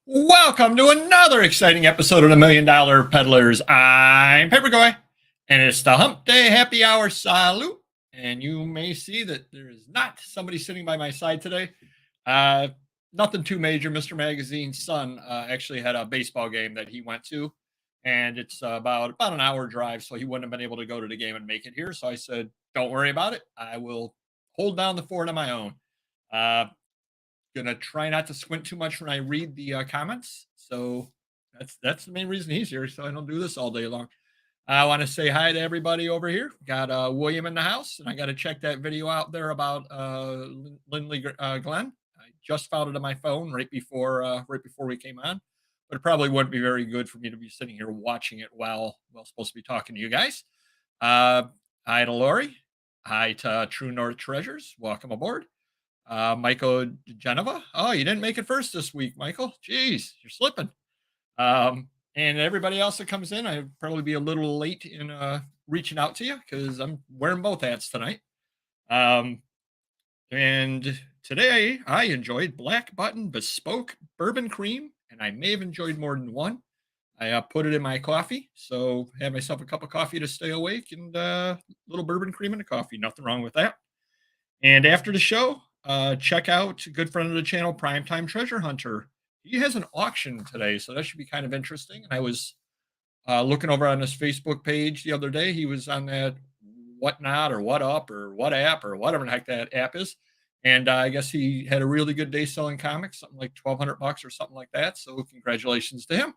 Welcome to another exciting episode of the Million Dollar Peddlers. I'm Papergoy, and it's the Hump Day Happy Hour Salute. And you may see that there is not somebody sitting by my side today. Uh, Nothing too major. Mr. Magazine's son actually had a baseball game that he went to, and it's about an hour drive, so he wouldn't have been able to go to the game and make it here. So I said, "Don't worry about it. I will hold down the fort on my own." Uh, Gonna try not to squint too much when I read the comments. So that's the main reason he's here. So I don't do this all day long. I want to say hi to everybody over here. Got William in the house, and I got to check that video out there about Lindley Glenn. I just found it on my phone right before we came on, but it probably wouldn't be very good for me to be sitting here watching it while supposed to be talking to you guys. Uh, Hi to Lori. Hi to True North Treasures. Welcome aboard. Michael Geneva. Oh, you didn't make it first this week, Michael. Jeez, you're slipping. And everybody else that comes in, I'd probably be a little late in reaching out to you because I'm wearing both hats tonight. Um, and today I enjoyed Black Button Bespoke Bourbon Cream, and I may have enjoyed more than one. I put it in my coffee, so had myself a cup of coffee to stay awake, and a little bourbon cream in the coffee. Nothing wrong with that. And after the show, check out a good friend of the channel, Primetime Treasure Hunter. He has an auction today, so that should be kind of interesting. And I was looking over on his Facebook page the other day. He was on that Whatnot or What Up or What App or whatever the heck that app is. And I guess he had a really good day selling comics, something like $1,200 or something like that. So congratulations to him.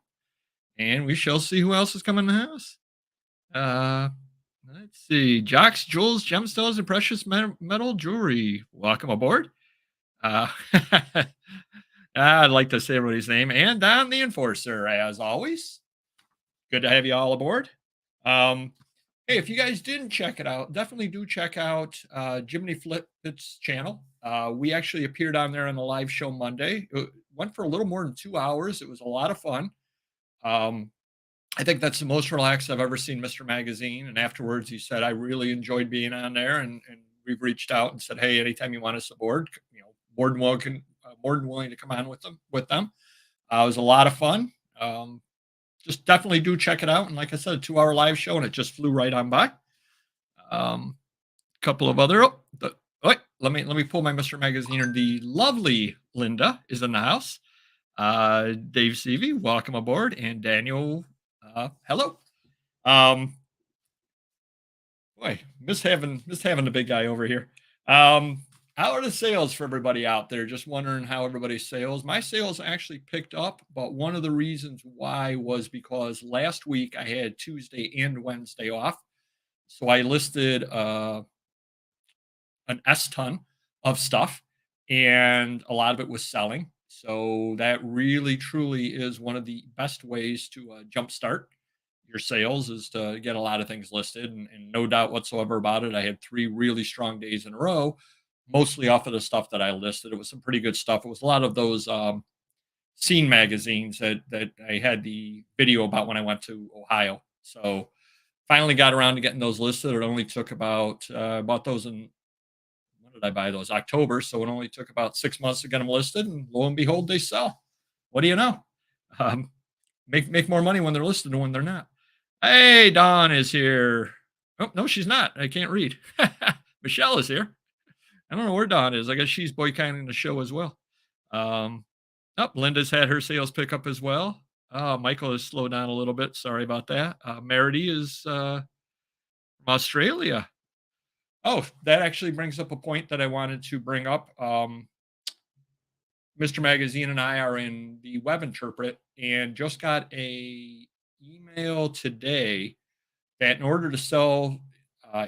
And we shall see who else is coming in the house. Uh, let's see. Jocks, jewels, gemstones, and precious metal jewelry. Welcome aboard. Uh, I'd like to say everybody's name. And Don the Enforcer, as always. Good to have you all aboard. Hey, if you guys didn't check it out, definitely do check out Jiminy Flip's channel. We actually appeared on there on the live show Monday. It went for a little more than 2 hours. It was a lot of fun. I think that's the most relaxed I've ever seen Mr. Magazine. And afterwards, he said, "I really enjoyed being on there," and we've reached out and said, "Hey, anytime you want us aboard, more than willing to come on with them." It was a lot of fun. Just definitely do check it out. And like I said, a 2 hour live show, and it just flew right on by. Couple of other. Let me pull my Mr. Magazine. The lovely Linda is in the house. Dave Seavey, welcome aboard, and Daniel. Hello. Um, Boy, miss having the big guy over here. How are the sales for everybody out there? Just wondering how everybody's sales. My sales actually picked up, but one of the reasons why was because last week I had Tuesday and Wednesday off. So I listed an S ton of stuff, and a lot of it was selling. So that really, truly is one of the best ways to jumpstart your sales is to get a lot of things listed. And no doubt whatsoever about it, I had 3 really strong days in a row, mostly off of the stuff that I listed. It was some pretty good stuff. It was a lot of those scene magazines that I had the video about when I went to Ohio. So finally got around to getting those listed. It only took about those in when did I buy those? October. So it only took about 6 months to get them listed, and lo and behold, they sell. What do you know? Um, make more money when they're listed than when they're not. Hey, Dawn is here. Oh no, she's not. I can't read. Michelle is here. I don't know where Dawn is. I guess she's boycotting the show as well. Um, Linda's had her sales pick up as well. Michael has slowed down a little bit. Sorry about that. Merity is from Australia. Oh, that actually brings up a point that I wanted to bring up. Mr. Magazine and I are in the web interpret and just got a email today that in order to sell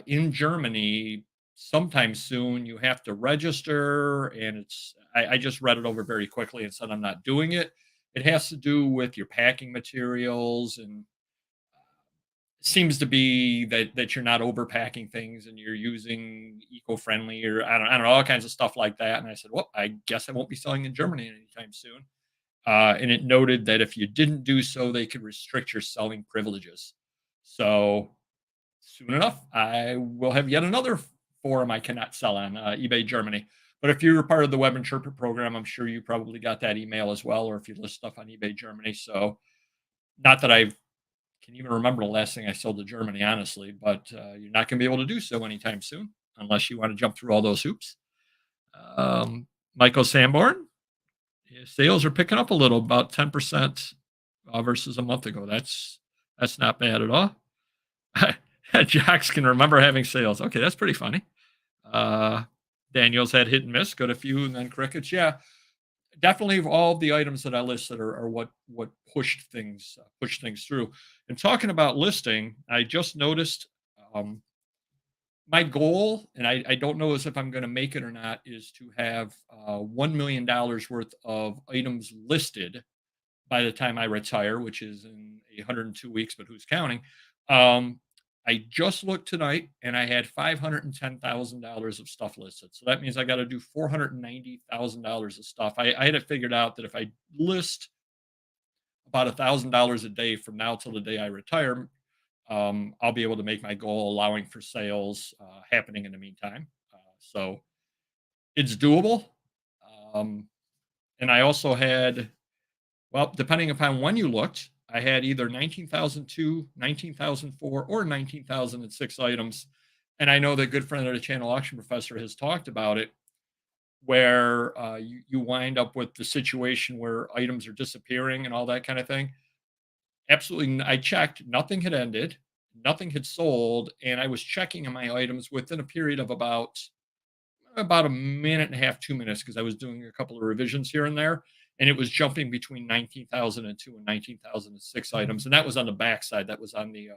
in Germany sometime soon, you have to register. And I just read it over very quickly and said I'm not doing it. It has to do with your packing materials, and seems to be that you're not overpacking things and you're using eco-friendly, or I don't know, all kinds of stuff like that. And I said, well, I guess I won't be selling in Germany anytime soon. And it noted that if you didn't do so, they could restrict your selling privileges. So soon enough, I will have yet another forum I cannot sell on eBay Germany. But if you're part of the Web Interpret program, I'm sure you probably got that email as well, or if you list stuff on eBay Germany. So not that I can even remember the last thing I sold to Germany, honestly, but you're not going to be able to do so anytime soon unless you want to jump through all those hoops. Um, Michael Sanborn, yeah, sales are picking up a little, about 10% versus a month ago. That's not bad at all. Jocks can remember having sales. Okay, that's pretty funny. Daniel's had hit and miss, got a few, and then crickets. Yeah, definitely of all the items that I listed are what pushed things through. And talking about listing, I just noticed um, my goal, and I don't know as if I'm going to make it or not, is to have $1 million worth of items listed by the time I retire, which is in 102 weeks, but who's counting? Um, I just looked tonight and I had $510,000 of stuff listed. So that means I got to do $490,000 of stuff. I had it figured out that if I list about $1,000 a day from now till the day I retire, I'll be able to make my goal, allowing for sales happening in the meantime. So it's doable. Um, and I also had, well, depending upon when you looked, I had either 19,002, 19,004, or 19,006 items. And I know that good friend of the channel, Auction Professor, has talked about it, where you wind up with the situation where items are disappearing and all that kind of thing. Absolutely. I checked, nothing had ended, nothing had sold. And I was checking on my items within a period of about a minute and a half, 2 minutes, because I was doing a couple of revisions here and there, and it was jumping between 19,002 and 19,006 items, and that was on the back side. That was on the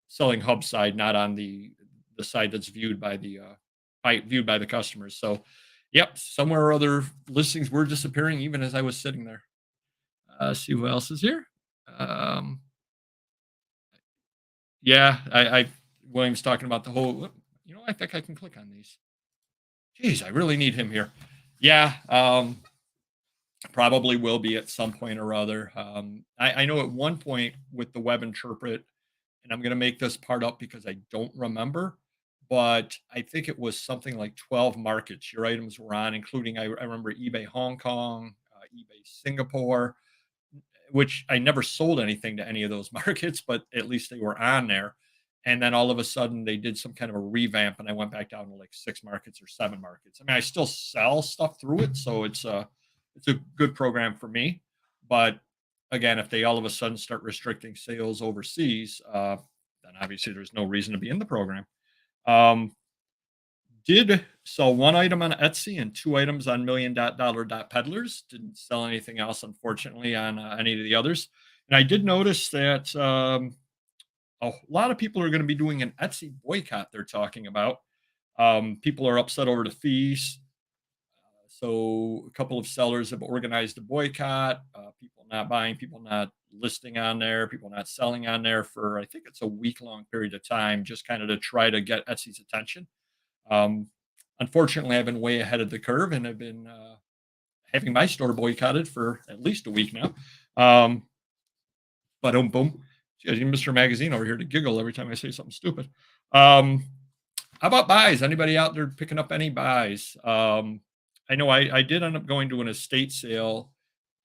selling hub side, not on the side that's viewed by the customers. So, yep, somewhere or other, listings were disappearing even as I was sitting there. See who else is here. Um, yeah, I William's talking about the whole. I think I can click on these. Geez, I really need him here. Yeah, probably will be at some point or other. I know at one point with the web interpret, and I'm going to make this part up because I don't remember, but I think it was something like 12 markets your items were on, including, I remember eBay Hong Kong, eBay Singapore, which I never sold anything to any of those markets, but at least they were on there. And then all of a sudden they did some kind of a revamp and I went back down to like 6 markets or 7 markets. I mean, I still sell stuff through it. So it's a good program for me. But again, if they all of a sudden start restricting sales overseas, then obviously there's no reason to be in the program. Um, did sell one item on Etsy and 2 items on million.dollar.peddlers. Didn't sell anything else, unfortunately, on any of the others. And I did notice that a lot of people are going to be doing an Etsy boycott. They're talking about. People are upset over the fees. So a couple of sellers have organized a boycott. People not buying, people not listing on there, people not selling on there for, I think it's a week-long period of time, just kind of to try to get Etsy's attention. Um, Unfortunately, I've been way ahead of the curve and have been having my store boycotted for at least a week now. But boom. Mr. Magazine over here to giggle every time I say something stupid. How about buys? Anybody out there picking up any buys? I know I did end up going to an estate sale.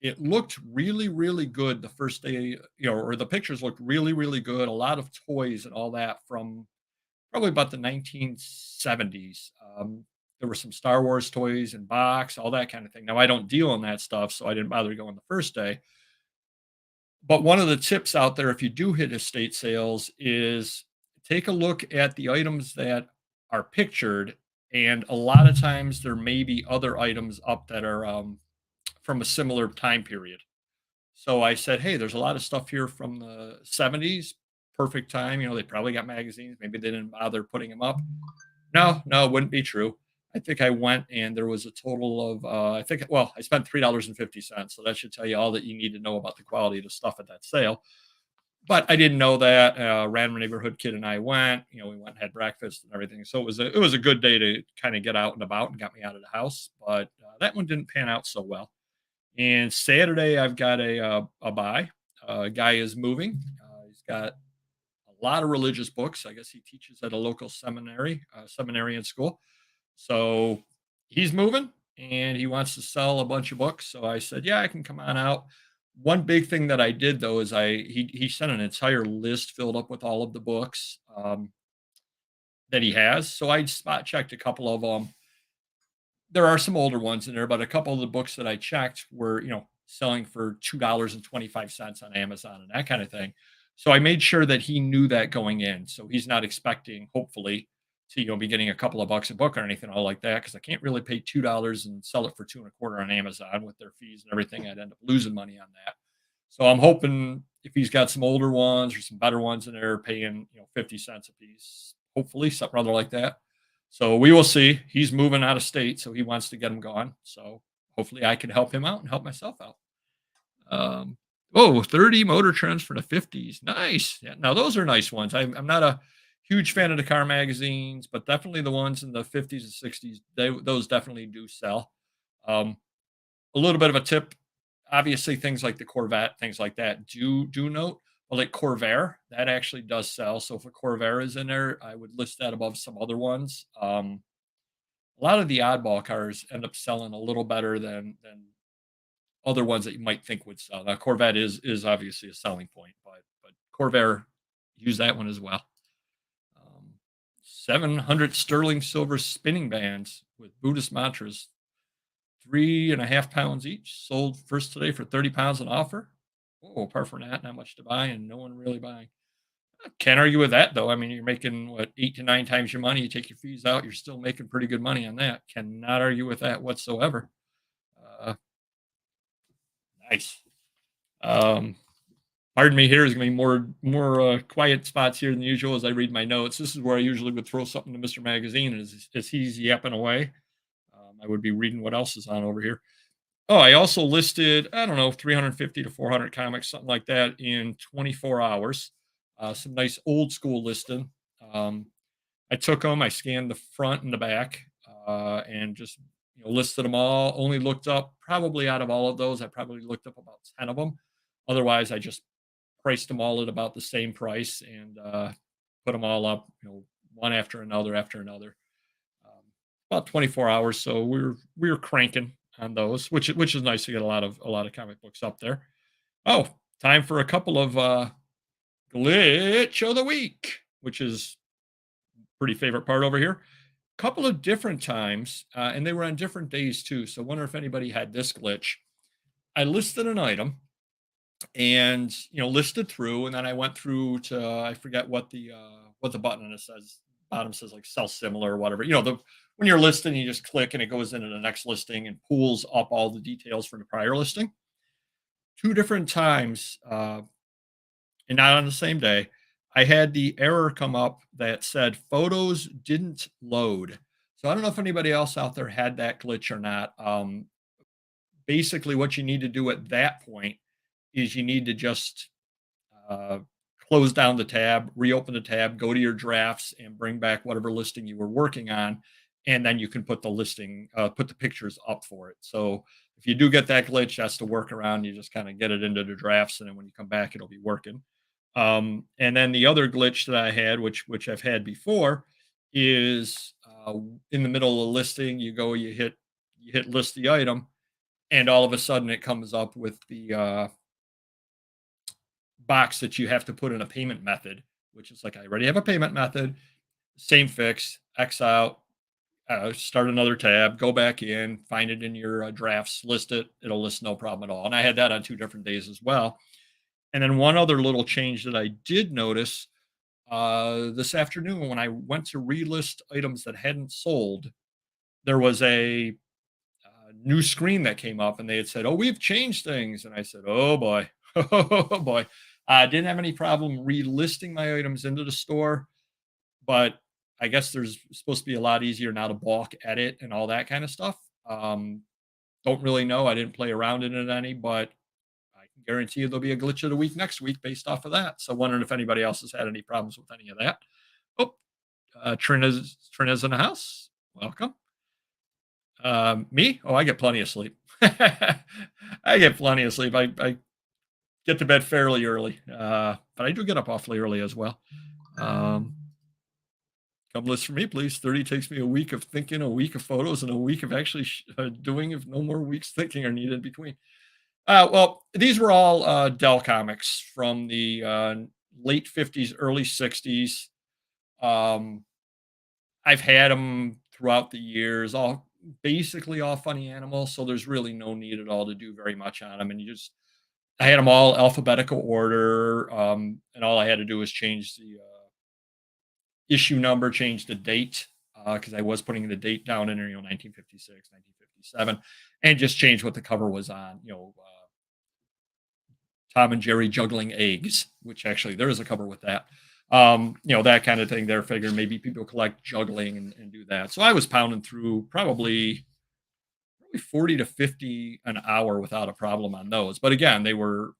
It looked really, really good the first day, or the pictures looked really, really good. A lot of toys and all that from probably about the 1970s. There were some Star Wars toys and box, all that kind of thing. Now, I don't deal in that stuff, so I didn't bother going the first day. But one of the tips out there, if you do hit estate sales, is take a look at the items that are pictured. And a lot of times there may be other items up that are from a similar time period. So I said, hey, there's a lot of stuff here from the 70s. Perfect time. They probably got magazines. Maybe they didn't bother putting them up. No, it wouldn't be true. I think I went and there was a total of, I spent $3.50. So that should tell you all that you need to know about the quality of the stuff at that sale. But I didn't know that. Random neighborhood kid and I went. We went and had breakfast and everything. So it was a good day to kind of get out and about and got me out of the house. But that one didn't pan out so well. And Saturday, I've got a buy. A guy is moving. He's got a lot of religious books. I guess he teaches at a local seminarian school. So he's moving and he wants to sell a bunch of books. So I said, yeah, I can come on out. One big thing that I did though is he sent an entire list filled up with all of the books that he has. So I spot checked a couple of them. There are some older ones in there, but a couple of the books that I checked were, selling for $2.25 on Amazon and that kind of thing. So I made sure that he knew that going in. So he's not expecting, hopefully, to be getting a couple of bucks a book or anything all like that, because I can't really pay $2 and sell it for 2.25 on Amazon with their fees and everything. I'd end up losing money on that. So I'm hoping if he's got some older ones or some better ones in there, paying 50 cents a piece, hopefully something rather like that. So we will see. He's moving out of state, so he wants to get them gone. So hopefully I can help him out and help myself out. Um, 30 motor trends for the 50s. Nice. Yeah, now those are nice ones. I'm not a huge fan of the car magazines, but definitely the ones in the 50s and 60s, those definitely do sell. Um, a little bit of a tip, obviously things like the Corvette, things like that do note. But like Corvair, that actually does sell. So if a Corvair is in there, I would list that above some other ones. A lot of the oddball cars end up selling a little better than other ones that you might think would sell. Now Corvette is obviously a selling point, but Corvair, use that one as well. 700 sterling silver spinning bands with Buddhist mantras, 3.5 pounds each, sold first today for 30 pounds an offer. Oh, apart from that, not much to buy and no one really buying. Can't argue with that though. I mean, you're making what, 8 to 9 times your money. You take your fees out, you're still making pretty good money on that. Cannot argue with that whatsoever. Uh, nice. Um, Pardon me. Here is going to be more quiet spots here than usual as I read my notes. This is where I usually would throw something to Mr. Magazine, and as he's yapping away, I would be reading what else is on over here. Oh, I also listed, I don't know, 350 to 400 comics, something like that, in 24 hours. Some nice old school listing. Um, I took them, I scanned the front and the back, and just listed them all. Only looked up, probably out of all of those, I probably looked up about 10 of them. Otherwise, I just priced them all at about the same price and put them all up, one after another after another. About 24 hours, so we were cranking on those, which is nice to get a lot of comic books up there. Oh, time for a couple of glitch of the week, which is pretty favorite part over here. Couple of different times, and they were on different days too. So wonder if anybody had this glitch. I listed an item and listed through, and then I went through to, I forget what the button on it says. Bottom says like sell similar or whatever. When you're listing, you just click and it goes into the next listing and pulls up all the details from the prior listing. Two different times, and not on the same day, I had the error come up that said photos didn't load. So I don't know if anybody else out there had that glitch or not. Basically, what you need to do at that point is you need to just uh, close down the tab, reopen the tab, go to your drafts, and bring back whatever listing you were working on, and then you can put the pictures up for it. So if you do get that glitch, that's the workaround. You just kind of get it into the drafts, and then when you come back, it'll be working. And then the other glitch that I had, which I've had before, is in the middle of a listing, you hit list the item, and all of a sudden it comes up with the box that you have to put in a payment method, which is like, I already have a payment method, same fix, X out, start another tab, go back in, find it in your drafts, list it, it'll list no problem at all. And I had that on 2 different days as well. And then one other little change that I did notice this afternoon when I went to relist items that hadn't sold, there was a new screen that came up and they had said, "Oh, we've changed things." And I said, "Oh boy, oh boy." I didn't have any problem relisting my items into the store, but I guess there's supposed to be a lot easier now to bulk edit and all that kind of stuff. Don't really know. I didn't play around in it any, but I can guarantee you there'll be a glitch of the week next week based off of that. So wondering if anybody else has had any problems with any of that. Oh, Trina's in the house. Welcome. Me? Oh, I get plenty of sleep. I get plenty of sleep. I get to bed fairly early, but I do get up awfully early as well. come list for me, please. 30 takes me a week of thinking, a week of photos, and a week of actually doing if no more weeks thinking are needed in between. Well, these were all Dell comics from the late 50s, early 60s. Um, I've had them throughout the years, all basically all funny animals. So there's really no need at all to do very much on them. And I had them all alphabetical order. And all I had to do was change the issue number, change the date, because I was putting the date down in there, 1956, 1957, and just change what the cover was on, Tom and Jerry juggling eggs, which actually there is a cover with that. That kind of thing there. Figure maybe people collect juggling and do that. So I was pounding through probably 40 to 50 an hour without a problem on those. But again, they were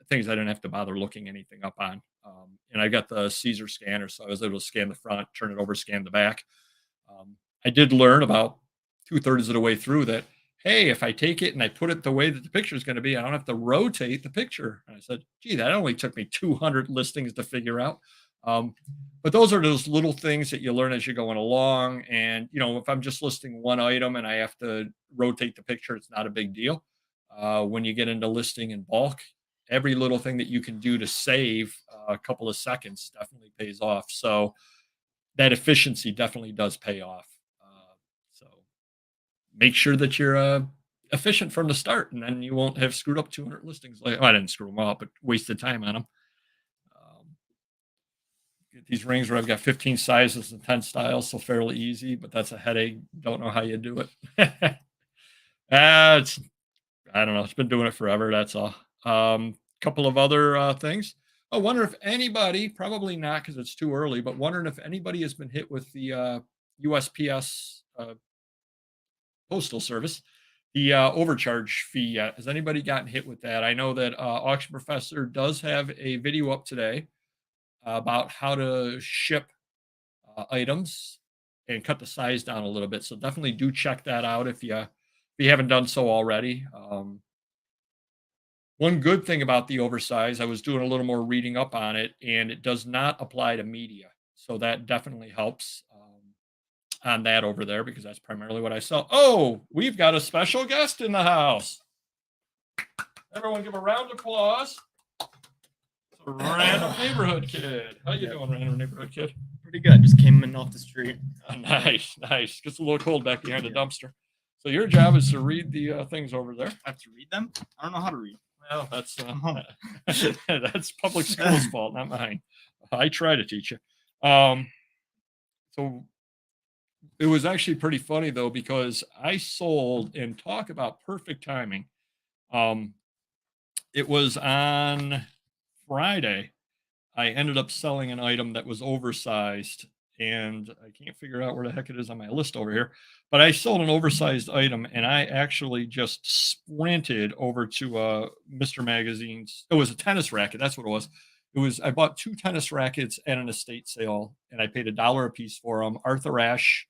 things I didn't have to bother looking anything up on. And I got the CZUR Scanner, so I was able to scan the front, turn it over, scan the back. I did learn about 2/3 of the way through that, hey, if I take it and I put it the way that the picture is going to be, I don't have to rotate the picture. And I said, gee, that only took me 200 listings to figure out. But those are those little things that you learn as you're going along. And, if I'm just listing one item and I have to rotate the picture, it's not a big deal. When you get into listing in bulk, every little thing that you can do to save a couple of seconds definitely pays off. So that efficiency definitely does pay off. So make sure that you're efficient from the start, and then you won't have screwed up 200 listings. Well, I didn't screw them up, but wasted time on them. Get these rings where I've got 15 sizes and 10 styles, so fairly easy, but that's a headache. Don't know how you do it. I don't know. It's been doing it forever. That's all. Couple of other things. I wonder if anybody, probably not because it's too early, but wondering if anybody has been hit with the USPS postal service, the overcharge fee yet. Has anybody gotten hit with that? I know that Auction Professor does have a video up today about how to ship items and cut the size down a little bit. So definitely do check that out if you haven't done so already. One good thing about the oversize, I was doing a little more reading up on it, and it does not apply to media. So that definitely helps on that over there, because that's primarily what I sell. Oh, we've got a special guest in the house. Everyone give a round of applause. It's a random neighborhood kid. How you doing, random neighborhood kid? Pretty good. Just came in off the street. Nice. Gets a little cold back behind the dumpster. So your job is to read the things over there. I have to read them? I don't know how to read. Well, that's that's public school's fault, not mine. I try to teach you. So it was actually pretty funny though, because I sold, and talk about perfect timing. It was on Friday. I ended up selling an item that was oversized, and I can't figure out where the heck it is on my list over here. But I sold an oversized item, and I actually just sprinted over to Mr. Magazine's. It was a tennis racket. That's what it was. I bought 2 tennis rackets at an estate sale, and I paid $1 a piece for them. Arthur Ashe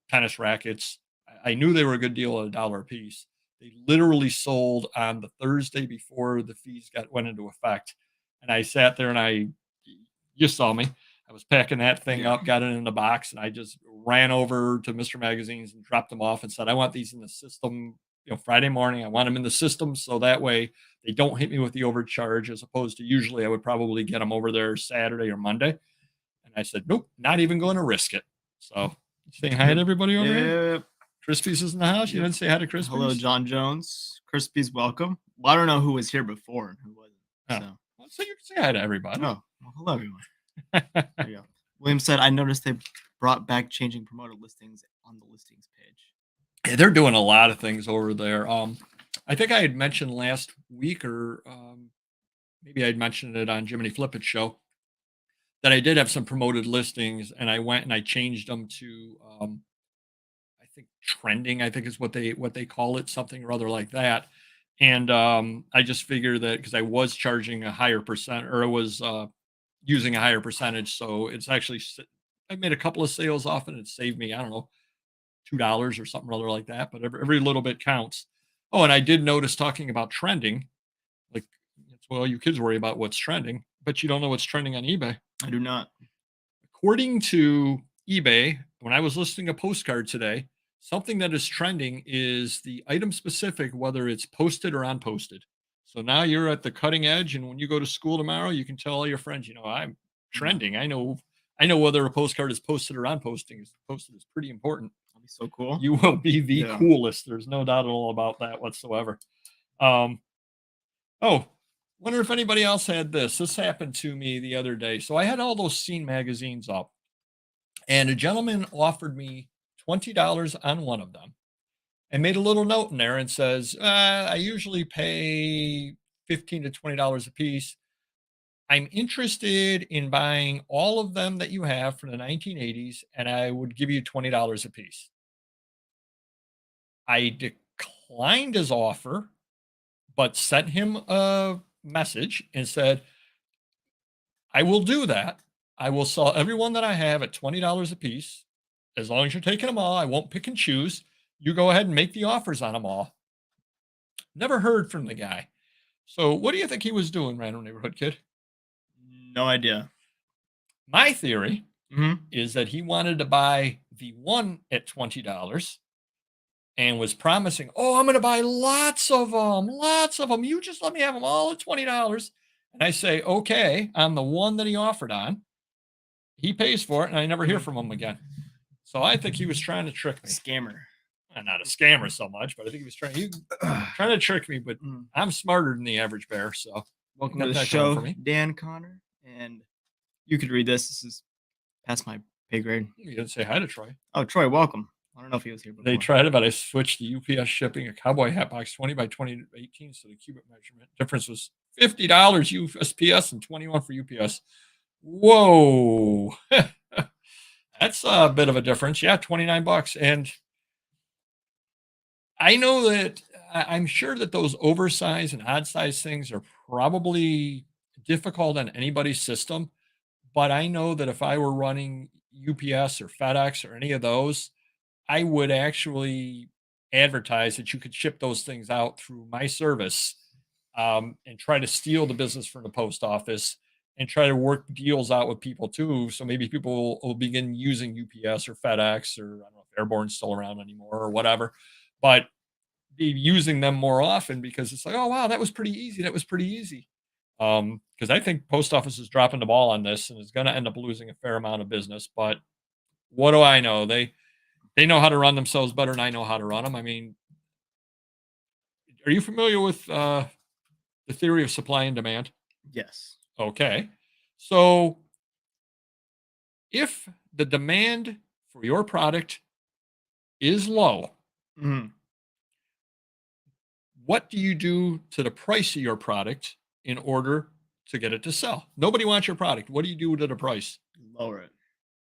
tennis rackets. I knew they were a good deal at $1 a piece. They literally sold on the Thursday before the fees went into effect. And I sat there and you saw me. I was packing that thing up, got it in the box, and I just ran over to Mr. Magazine's and dropped them off and said, I want these in the system, Friday morning. I want them in the system, so that way they don't hit me with the overcharge, as opposed to usually I would probably get them over there Saturday or Monday. And I said, nope, not even going to risk it. So saying hi to everybody over here. Crispy's is in the house. You didn't say hi to Crispy's? Hello, John Jones. Crispy's welcome. Well, I don't know who was here before and who wasn't. So you can say hi to everybody. Oh, well, hello, everyone. There you go. William said, I noticed they brought back changing promoted listings on the listings page. Yeah, they're doing a lot of things over there. I think I had mentioned last week, or maybe I'd mentioned it on Jiminy Flippet's show, that I did have some promoted listings, and I went and I changed them to I think trending, I think is what they call it, something or other like that. And I just figured that because I was charging a higher percent, or I was using a higher percentage, so it's actually, I made a couple of sales off, and it saved me, I don't know, $2 or something or other like that. But every little bit counts. Oh, and I did notice, talking about trending, like, well, you kids worry about what's trending, but you don't know what's trending on eBay. I do not. according to eBay, when I was listing a postcard today, something that is trending is the item specific, whether it's posted or unposted. So now you're at the cutting edge, and when you go to school tomorrow, you can tell all your friends, you know, I'm trending. I know whether a postcard is posted or unposting is posted is pretty important. That'd be so cool. You will be the Yeah. coolest. There's no doubt at all about that whatsoever. Oh, wonder if anybody else had this. This happened to me the other day. So I had all those scene magazines up, and a gentleman offered me $20 on one of them and made a little note in there and says, I usually pay $15 to $20 a piece. I'm interested in buying all of them that you have from the 1980s, and I would give you $20 a piece. I declined his offer, but sent him a message and said, I will do that. I will sell everyone that I have at $20 a piece. As long as you're taking them all, I won't pick and choose. You go ahead and make the offers on them all. Never heard from the guy. So what do you think he was doing, Random Neighborhood Kid? No idea. My theory Mm-hmm. is that he wanted to buy the one at $20 and was promising, oh, I'm going to buy lots of them. You just let me have them all at $20. And I say, okay, on the one that he offered on, he pays for it, and I never hear from him again. So I think he was trying to trick me. Scammer. Not a scammer so much, but I think he was trying to trick me, but I'm smarter than the average bear. So welcome got to the that show, going for me. Dan Connor. And you could read this. This is past my pay grade. You didn't say hi to Troy. Oh, Troy, welcome. I don't know if he was here before. They tried it, but I switched to UPS shipping a cowboy hat box 20 by 20 to 18. So the cubic measurement difference was $50 USPS and 21 for UPS. Whoa. That's a bit of a difference. Yeah, $29. And I know that I'm sure that those oversized and odd size things are probably difficult on anybody's system. But I know that if I were running UPS or FedEx or any of those, I would actually advertise that you could ship those things out through my service, and try to steal the business from the post office and try to work deals out with people too. So maybe people will begin using UPS or FedEx, or I don't know if Airborne's still around anymore or whatever, but be using them more often because it's like, oh, wow, that was pretty easy. That was pretty easy. Because I think post office is dropping the ball on this and is going to end up losing a fair amount of business. But what do I know? They know how to run themselves better than I know how to run them. I mean, are you familiar with the theory of supply and demand? Yes. Okay. So if the demand for your product is low, what do you do to the price of your product in order to get it to sell? Nobody wants your product. What do you do to the price? Lower it.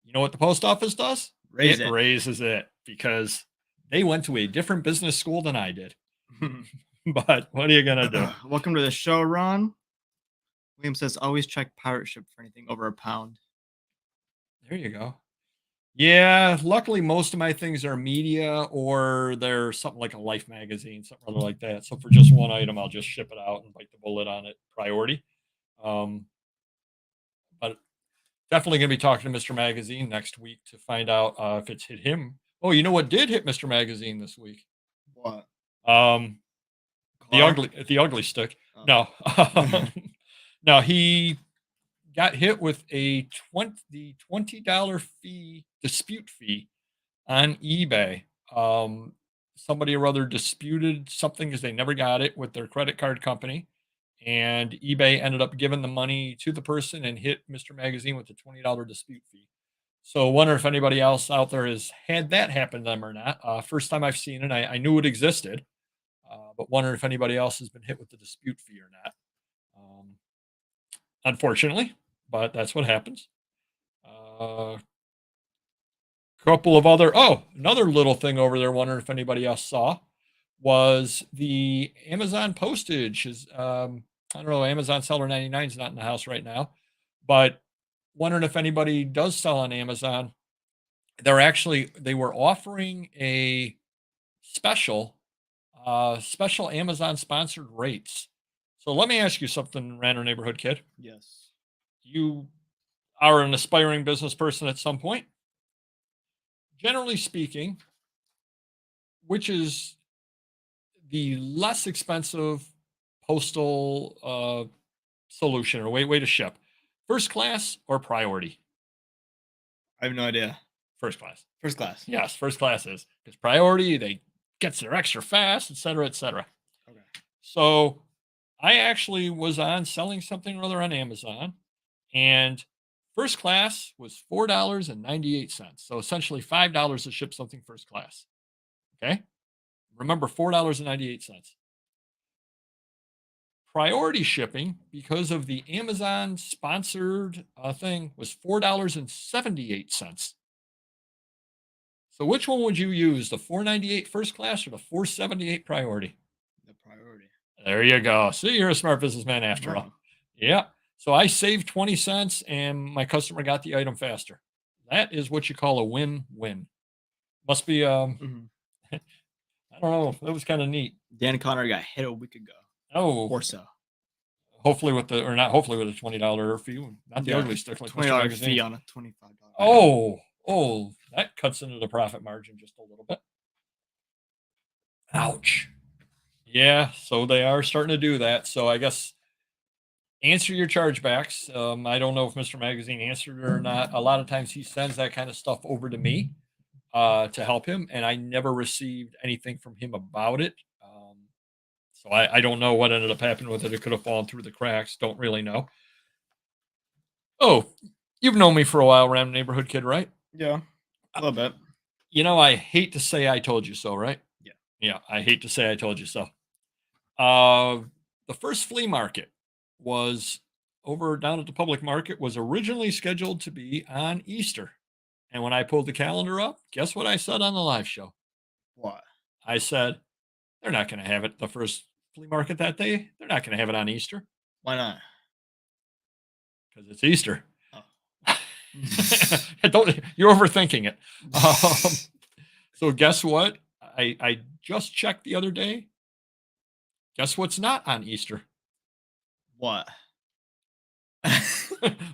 You know what the post office does? Raise it. Raises it because they went to a different business school than I did. But what are you going to do? Welcome to the show, Ron. William says, always check pirate ship for anything over £1. There you go. Yeah, luckily most of my things are media or they're something like a Life magazine, something other like that. So for just one item, I'll just ship it out and bite the bullet on it, priority. But definitely going to be talking to Mr. Magazine next week to find out if it's hit him. Oh, you know what did hit Mr. Magazine this week? What? The ugly stick. Oh. No. No, he got hit with the $20 fee, dispute fee on eBay. Somebody or other disputed something because they never got it with their credit card company. And eBay ended up giving the money to the person and hit Mr. Magazine with the $20 dispute fee. So I wonder if anybody else out there has had that happen to them or not. First time I've seen it. I knew it existed, but wonder if anybody else has been hit with the dispute fee or not. Unfortunately, but that's what happens. Couple of another little thing over there. Wondering if anybody else saw was the Amazon postage. Is I don't know. Amazon Seller 99 is not in the house right now, but wondering if anybody does sell on Amazon. They were offering a special Amazon sponsored rates. So let me ask you something, Random Neighborhood Kid. Yes. are an aspiring business person at some point, generally speaking, which is the less expensive postal solution or way to ship? First class or priority? I have no idea. First class. First class. Yes, first class is, because priority, they gets there extra fast, et cetera, et cetera. Okay. So I actually was on selling something or other on Amazon, and first class was $4.98. So essentially $5 to ship something first class. Okay. Remember, $4.98. Priority shipping, because of the Amazon sponsored thing, was $4.78. So which one would you use, the $4.98 first class or the $4.78 priority? The priority. There you go. See, you're a smart businessman after all. Yeah. So I saved 20 cents and my customer got the item faster. That is what you call a win-win. Must be, I don't know. That was kind of neat. Dan Connor got hit a week ago. Oh, Or so. hopefully with the, or not hopefully with a $20 fee, not the ugly stick like Mr. $20 Magazine. fee on a $25. Oh, that cuts into the profit margin just a little bit. Ouch. Yeah, so they are starting to do that. So I guess answer your chargebacks. I don't know if Mr. Magazine answered it or not. A lot of times he sends that kind of stuff over to me to help him, and I never received anything from him about it. So I don't know what ended up happening with it. It could have fallen through the cracks. Don't really know. Oh, you've known me for a while, Ram Neighborhood Kid, right? Yeah, a little bit. You know, I hate to say I told you so, right? Yeah. Yeah, I hate to say I told you so. The first flea market was over down at the public market, was originally scheduled to be on Easter. And when I pulled the calendar up, guess what I said on the live show? What? I said, they're not going to have it the first flea market that day. They're not going to have it on Easter. Why not? Because it's Easter. Oh. You're overthinking it. So guess what? I just checked the other day. Guess what's not on Easter? What?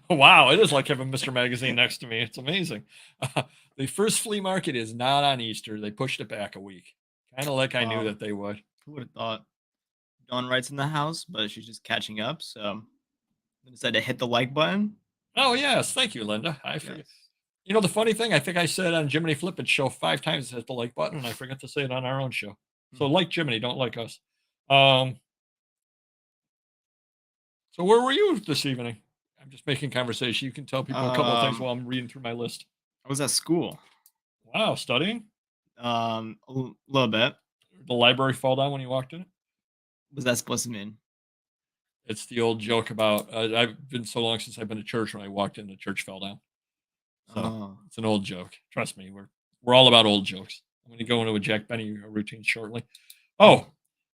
Wow, it is like having Mr. Magazine next to me. It's amazing. The first flea market is not on Easter. They pushed it back a week. Kind of like I knew that they would. Who would have thought? Dawn writes in the house, but she's just catching up. So I decided to hit the like button. Oh, yes. Thank you, Linda. I forget. Yes. You know, the funny thing, I think I said on Jiminy Flippin' show 5 times, hit the like button, and I forgot to say it on our own show. So like Jiminy, don't like us. So where were you this evening? I'm just making conversation. You can tell people a couple of things while I'm reading through my list. I was at school. Wow, studying? A little bit. Did the library fall down when you walked in it? Was that supposed to mean? It's the old joke about I've been so long since I've been to church. When I walked in, the church fell down. So it's an old joke. Trust me, we're all about old jokes. I'm going to go into a Jack Benny routine shortly. Oh,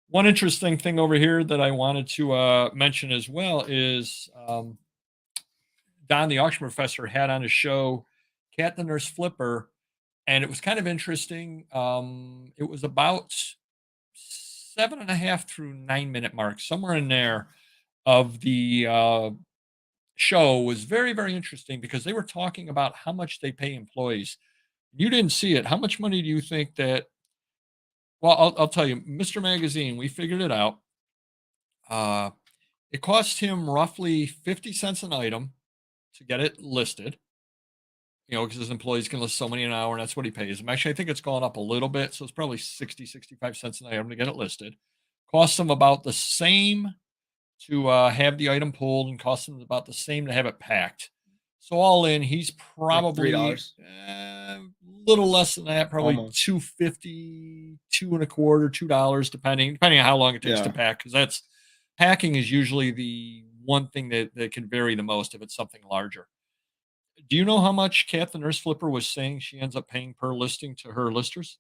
one interesting thing over here that I wanted to mention as well is Don, the auction professor, had on his show Cat the Nurse Flipper, and it was kind of interesting. It was about 7.5 through 9 minute mark, somewhere in there, of the show was very, very interesting because they were talking about how much they pay employees. You didn't see it. How much money do you think that? Well, I'll tell you, Mr. Magazine, we figured it out. It cost him roughly 50 cents an item to get it listed. You know, because his employees can list so many an hour, and that's what he pays them. Actually, I think it's gone up a little bit, so it's probably 60, 65 cents an item to get it listed. Costs them about the same to have the item pulled, and costs them about the same to have it packed. So all in, he's probably like $3. A little less than that, probably Almost. $2.50, $2.25, $2, depending on how long it takes to pack. Because packing is usually the one thing that can vary the most if it's something larger. Do you know how much Kat the Nurse Flipper was saying she ends up paying per listing to her listers?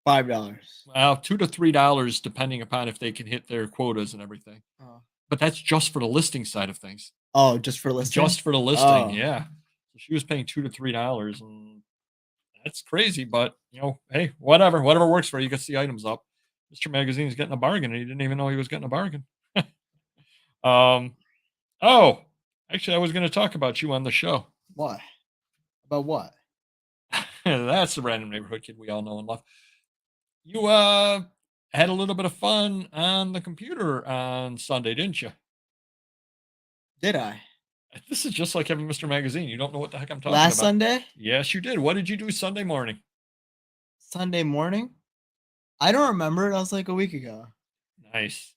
$5. Well, $2 to $3, depending upon if they can hit their quotas and everything. But that's just for the listing side of things. Oh, just for listing? Just for the listing, yeah. So she was paying $2 to $3, and that's crazy. But hey, whatever works for you. Gets the items up. Mr. Magazine's getting a bargain, and he didn't even know he was getting a bargain. Actually, I was going to talk about you on the show. What? About what? That's the random neighborhood kid we all know and love. You had a little bit of fun on the computer on Sunday, didn't you? Did I? This is just like having Mr. Magazine. You don't know what the heck I'm talking Last about. Sunday? Yes, you did. What did you do Sunday morning? Sunday morning? I don't remember. That was like a week ago. Nice.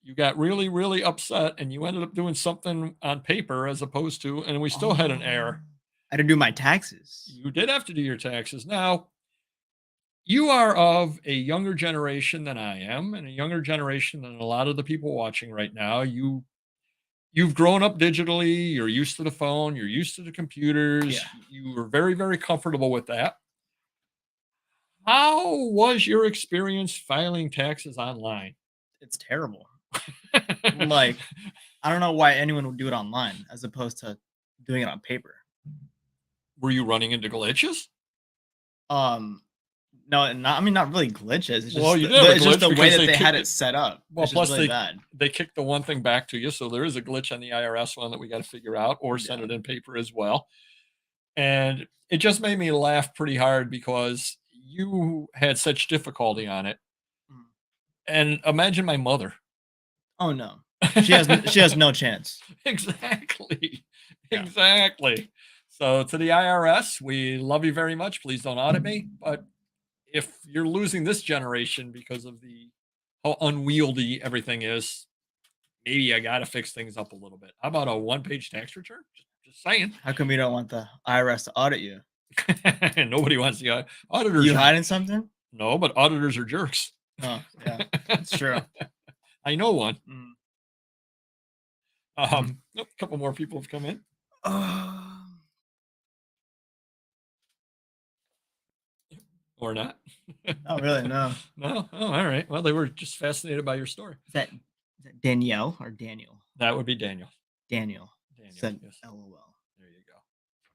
You got really, really upset and you ended up doing something on paper as opposed to, and we still had an error. I had to do my taxes. You did have to do your taxes. Now, you are of a younger generation than I am, and a younger generation than a lot of the people watching right now. You've grown up digitally, you're used to the phone, you're used to the computers. Yeah. You were very, very comfortable with that. How was your experience filing taxes online? It's terrible. Like, I don't know why anyone would do it online as opposed to doing it on paper. Were you running into glitches? No, not really glitches. It's just, Well, you did have a it's just glitch the way because that they they had kicked it set up. Well, It's just plus really bad. they kicked the one thing back to you, so there is a glitch on the IRS one that we got to figure out, or send it in paper as well. And it just made me laugh pretty hard because you had such difficulty on it. Mm. And imagine my mother. Oh no, she has no chance. Exactly. Yeah. Exactly. So to the IRS, we love you very much. Please don't audit me. But if you're losing this generation because of how unwieldy everything is, maybe I got to fix things up a little bit. How about a one-page tax return? Just saying. How come you don't want the IRS to audit you? Nobody wants the auditors. You hiding something? No, but auditors are jerks. Oh, yeah, that's true. I know one. Mm. A couple more people have come in. Or not. Oh, really? No. No. Oh, all right. Well, they were just fascinated by your story. Is that Danielle or Daniel? That would be Daniel. Daniel. Said Yes. LOL. There you go.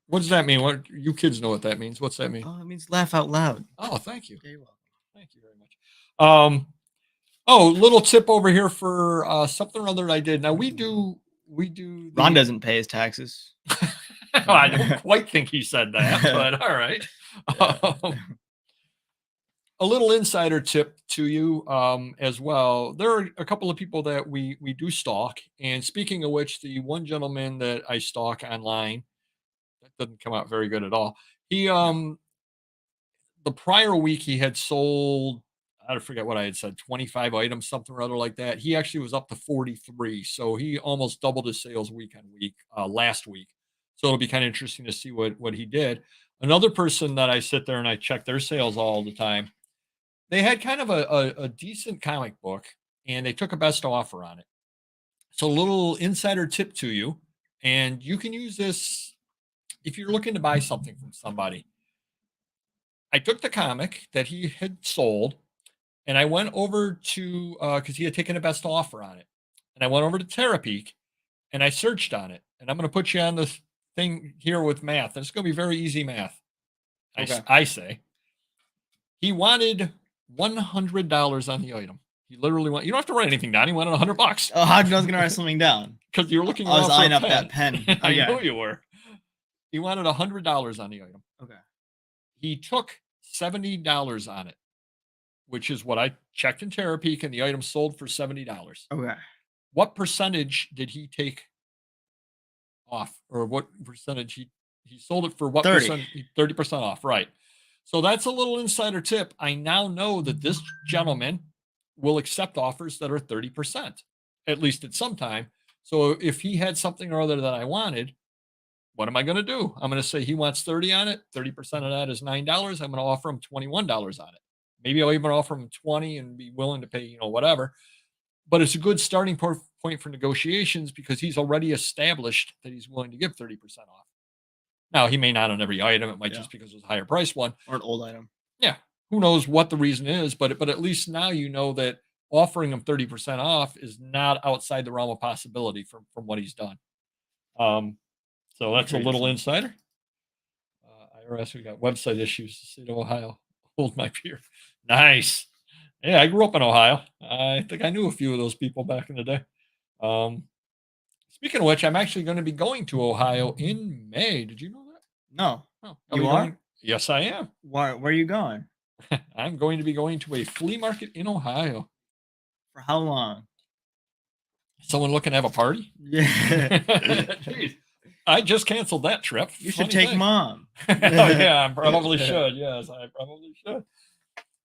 What does that mean? What you kids know what that means? What's that mean? Oh, it means laugh out loud. Oh, thank you. You're welcome. Thank you very much. Little tip over here for something or other I did. Now we do. Ron doesn't pay his taxes. I don't quite think he said that, but all right. A little insider tip to you as well. There are a couple of people that we do stalk. And speaking of which, the one gentleman that I stalk online, that doesn't come out very good at all. He the prior week he had sold, I forget what I had said, 25 items, something or other like that. He actually was up to 43. So he almost doubled his sales week on week last week. So it'll be kind of interesting to see what he did. Another person that I sit there and I check their sales all the time, they had kind of a decent comic book and they took a best offer on it. So a little insider tip to you, and you can use this if you're looking to buy something from somebody. I took the comic that he had sold and I went over to, because he had taken a best offer on it. And I went over to Terapeak and I searched on it. And I'm going to put you on this thing here with math. And it's going to be very easy math. Okay. I say. He wanted $100 on the item. He literally you don't have to write anything down. He wanted $100. Oh, I was going to write something down. Because you're looking I was around for eyeing a up pen. that pen. I know you were. He wanted $100 on the item. Okay. He took $70 on it, which is what I checked in Terapeak, and the item sold for $70. Okay. What percentage did he take off, or what percentage he sold it for? What 30. percent? 30% off, right? So that's a little insider tip. I now know that this gentleman will accept offers that are 30%, at least at some time. So if he had something or other that I wanted, what am I going to do? I'm going to say he wants 30 on it. 30% of that is $9. I'm going to offer him $21 on it. Maybe I'll even offer him 20 and be willing to pay, whatever. But it's a good starting point for negotiations because he's already established that he's willing to give 30% off. Now, he may not on every item. It might just because it was a higher price one. Or an old item. Yeah. Who knows what the reason is, but at least now you know that offering him 30% off is not outside the realm of possibility from what he's done. So that's a little insider. IRS, we got website issues. The state of Ohio. Hold my beer. Nice. Yeah, I grew up in Ohio. I think I knew a few of those people back in the day. Speaking of which, I'm actually going to be going to Ohio in May. Did you know that? No. Oh, You are? going? Yes, I am. Where are you going? I'm going to be going to a flea market in Ohio. For how long? Someone looking to have a party? Yeah. Jeez. I just canceled that trip. You should take Mom. Oh, yeah, I probably should. Yes, I probably should.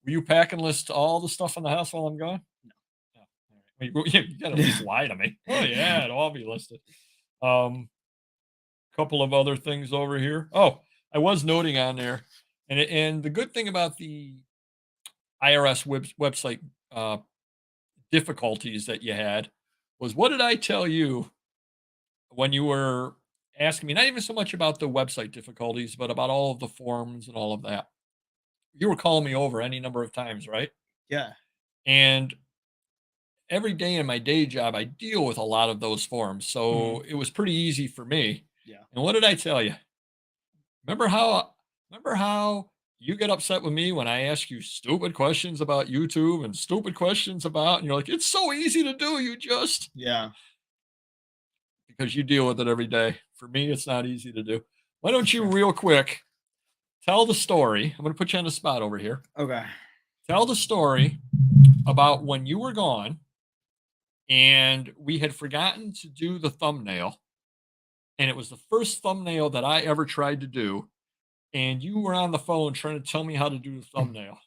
Will you pack and list all the stuff in the house while I'm gone? No. Oh, all right. You got to at least lie to me. Oh, yeah, it'll all be listed. Couple of other things over here. Oh, I was noting on there, and the good thing about the IRS website difficulties that you had was, what did I tell you when you were asking me, not even so much about the website difficulties, but about all of the forms and all of that? You were calling me over any number of times, right? Yeah. And every day in my day job, I deal with a lot of those forms. So it was pretty easy for me. Yeah. And what did I tell you? Remember how you get upset with me when I ask you stupid questions about YouTube and stupid questions about, and you're like, it's so easy to do. You just, Yeah. because you deal with it every day. For me, it's not easy to do. Why don't you Sure. real quick tell the story? I'm going to put you on the spot over here. Okay. Tell the story about when you were gone and we had forgotten to do the thumbnail. And it was the first thumbnail that I ever tried to do. And you were on the phone trying to tell me how to do the thumbnail.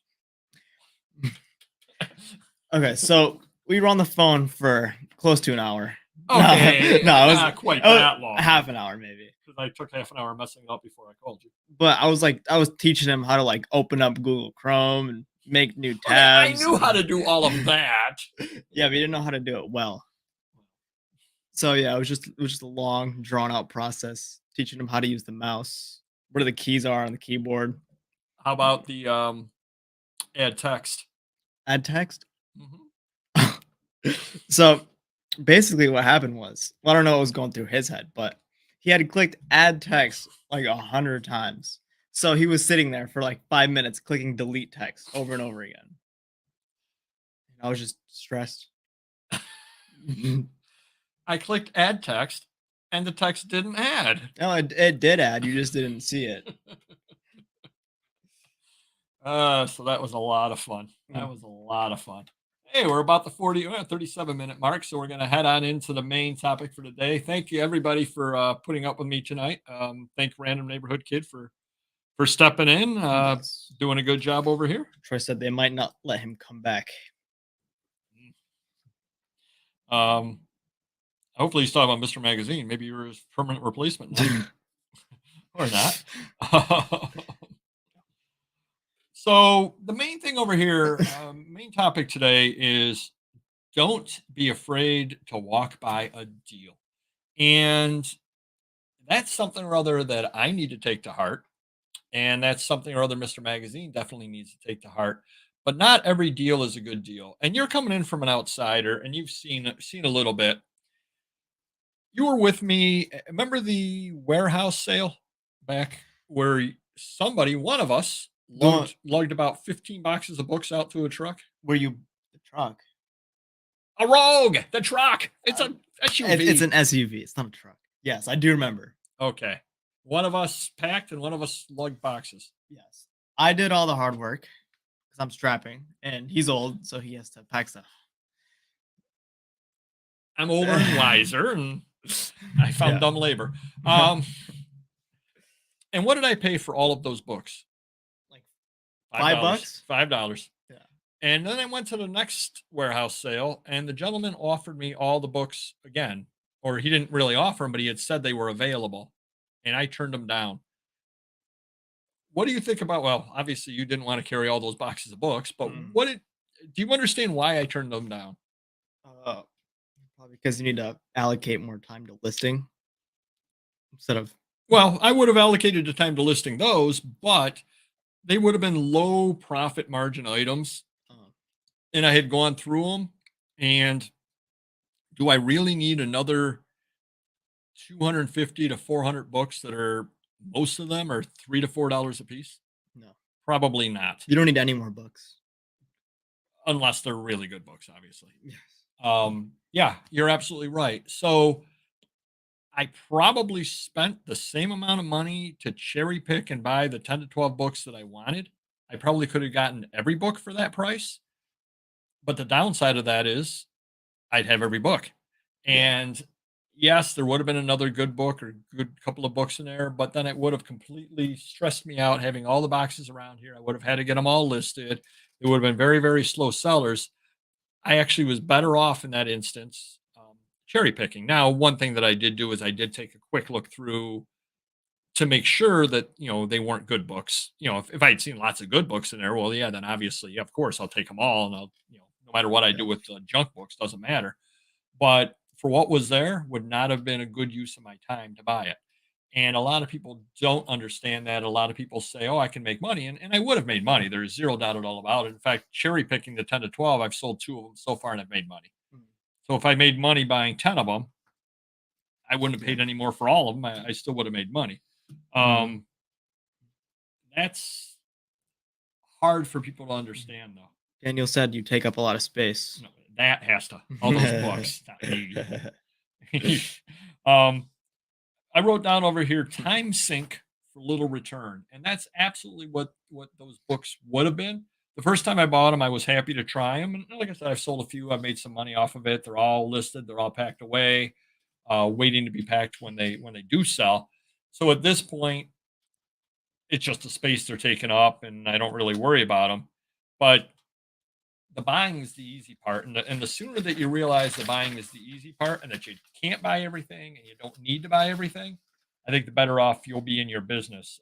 Okay, so we were on the phone for close to an hour. Okay, no, it was not quite that long. half an hour maybe. Because I took half an hour messing it up before I called you. But I was teaching him how to like open up Google Chrome and make new Okay, tabs. I knew how to do all of that. Yeah, but you didn't know how to do it well. So yeah, it was just a long, drawn out process teaching him how to use the mouse, where the keys are on the keyboard. How about the add text? Add text. Mm-hmm. So basically what happened was, well, I don't know what was going through his head, but he had clicked add text like 100 times. So he was sitting there for like 5 minutes clicking delete text over and over again. And I was just stressed. I clicked add text and the text didn't add. No, it did add. You just didn't see it. So that was a lot of fun. That was a lot of fun. Hey, we're about the 37-minute mark, so we're going to head on into the main topic for today. Thank you, everybody, for putting up with me tonight. Thank Random Neighborhood Kid for stepping in, doing a good job over here. Troy said they might not let him come back. Hopefully he's talking about Mr. Magazine. Maybe you're his permanent replacement now. Or not. So the main thing over here, main topic today is don't be afraid to walk by a deal. And that's something or other that I need to take to heart. And that's something or other Mr. Magazine definitely needs to take to heart. But not every deal is a good deal. And you're coming in from an outsider and you've seen a little bit. You were with me. Remember the warehouse sale back where one of us, lugged about 15 boxes of books out to a truck? Were you the truck? A Rogue, the truck. It's a SUV. It's an SUV. It's not a truck. Yes, I do remember. Okay. One of us packed and one of us lugged boxes. Yes. I did all the hard work because I'm strapping and he's old, so he has to pack stuff. I'm older and wiser, and I found dumb labor. And what did I pay for all of those books? Like $5? $5. Yeah. And then I went to the next warehouse sale, and the gentleman offered me all the books again. Or he didn't really offer them, but he had said they were available. And I turned them down. What do you think about, well, obviously you didn't want to carry all those boxes of books, but do you understand why I turned them down? Probably because you need to allocate more time to listing instead of. Well, I would have allocated the time to listing those, but they would have been low profit margin items. And I had gone through them. And do I really need another 250 to 400 books that are, most of them are $3 to $4 a piece? No, probably not. You don't need any more books unless they're really good books, obviously. Yes. Yeah, you're absolutely right. So I probably spent the same amount of money to cherry pick and buy the 10 to 12 books that I wanted. I probably could have gotten every book for that price. But the downside of that is I'd have every book. Yeah. And yes, there would have been another good book or good couple of books in there, but then it would have completely stressed me out having all the boxes around here. I would have had to get them all listed. It would have been very, very slow sellers. I actually was better off in that instance, cherry picking. Now, one thing that I did do is I did take a quick look through to make sure that they weren't good books. If I had seen lots of good books in there, well, yeah, then obviously, of course, I'll take them all, and I'll no matter what I Yeah. do with the junk books, doesn't matter. But for what was there, would not have been a good use of my time to buy it. And a lot of people don't understand that. A lot of people say, "Oh, I can make money," and I would have made money. There's zero doubt at all about it. In fact, cherry picking the 10 to 12, I've sold 2 of them so far, and I've made money. Mm. So if I made money buying 10 of them, I wouldn't have Yeah. paid any more for all of them. I still would have made money. Mhm. Um, that's hard for people to understand, though. Daniel said you take up a lot of space. No, that has to. All those books, not me. um, I wrote down over here time sink for little return, and that's absolutely what those books would have been. The first time I bought them, I was happy to try them, and like I said, I've sold a few. I've made some money off of it. They're all listed. They're all packed away, waiting to be packed when they do sell. So at this point, it's just the space they're taking up, and I don't really worry about them. But the buying is the easy part, and the sooner that you realize the buying is the easy part, and that you can't buy everything, and you don't need to buy everything, I think the better off you'll be in your business.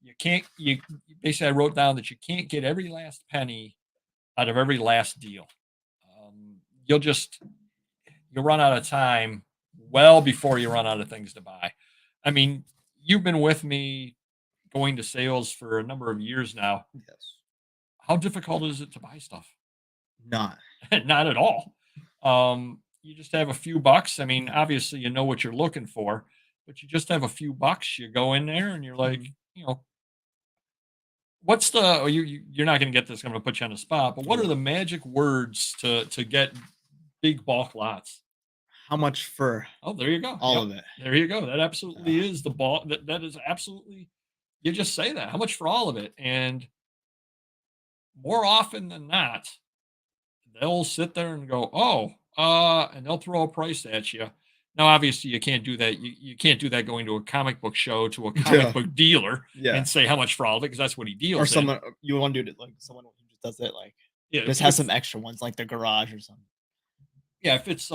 You can't. You basically, I wrote down that you can't get every last penny out of every last deal. You'll just you'll run out of time well before you run out of things to buy. I mean, you've been with me going to sales for a number of years now. Yes. How difficult is it to buy stuff? Not. Not at all. You just have a few bucks. I mean, obviously, you know what you're looking for, but you just have a few bucks. You go in there and you're like, Mhm. what's the? Oh, you're not going to get this. I'm going to put you on the spot. But what are Yeah. the magic words to get big bulk lots? How much for Oh, there you go. all Yep, of it? there you go. That absolutely Uh, is the ball. That is absolutely. You just say that. How much for all of it? And more often than not, they'll sit there and go, "Oh," and they'll throw a price at you. Now, obviously, you can't do that. You can't do that going to a comic book show to a comic yeah. book dealer Yeah. and say how much for all of it because that's what he Or deals in. someone you want to do it like someone who just does it like Yeah, just has some extra ones like the garage or something. if it's